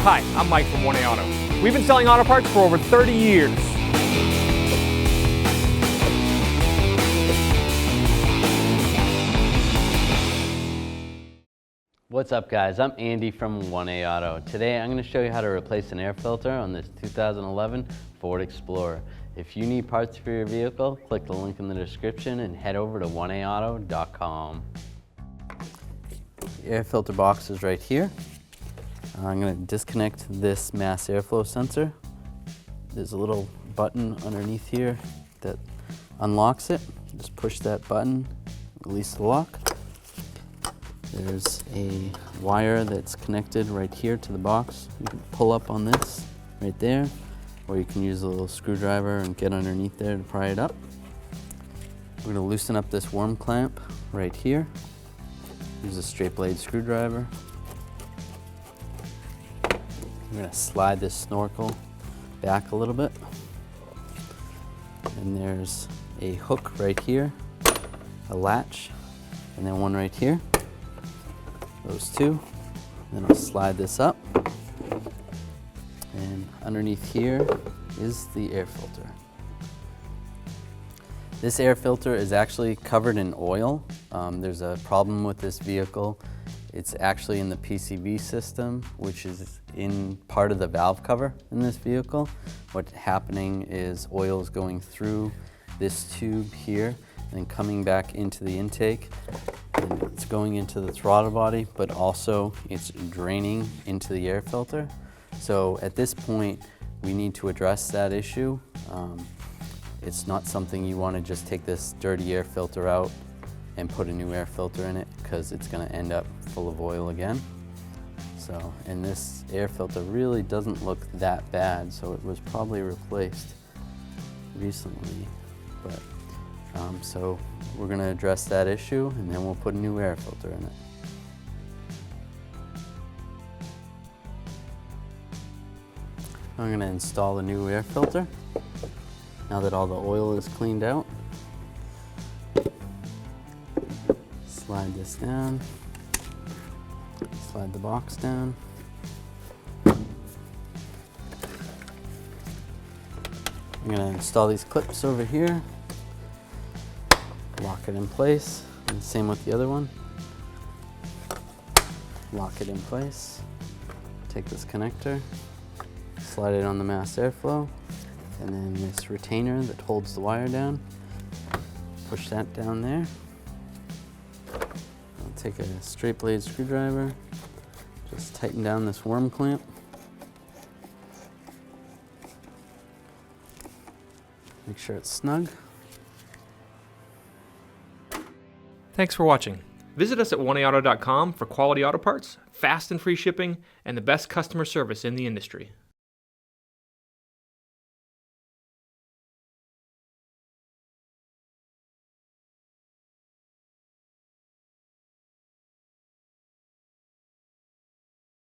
Hi, I'm Mike from 1A Auto. We've been selling auto parts for over 30 years. What's up guys, I'm Andy from 1A Auto. Today I'm going to show you how to replace an air filter on this 2011 Ford Explorer. If you need parts for your vehicle, click the link in the description and head over to 1aauto.com. The air filter box is right here. I'm going to disconnect this mass airflow sensor. There's a little button underneath here that unlocks it. Just push that button, release the lock. There's a wire that's connected right here to the box. You can pull up on this right there, or you can use a little screwdriver and get underneath there to pry it up. We're going to loosen up this worm clamp right here. Use a straight blade screwdriver. I'm going to slide this snorkel back a little bit. And there's a hook right here, a latch, and then one right here. Those two. Then I'll slide this up. And underneath here is the air filter. This air filter is actually covered in oil. There's a problem with this vehicle. It's actually in the PCV system, which is in part of the valve cover in this vehicle. What's happening is oil is going through this tube here and coming back into the intake. And it's going into the throttle body, but also it's draining into the air filter. So at this point, we need to address that issue. It's not something you want to just take this dirty air filter out and put a new air filter in it, because it's going to end up full of oil again. So, and this air filter really doesn't look that bad, so it was probably replaced recently. But so we're going to address that issue, and then we'll put a new air filter in it. I'm going to install the new air filter now that all the oil is cleaned out. Slide this down, slide the box down. I'm going to install these clips over here, lock it in place, and same with the other one. Lock it in place, take this connector, slide it on the mass airflow, and then this retainer that holds the wire down, push that down there. I'll take a straight blade screwdriver, just tighten down this worm clamp. Make sure it's snug. Thanks for watching. Visit us at 1aauto.com for quality auto parts, fast and free shipping, and the best customer service in the industry.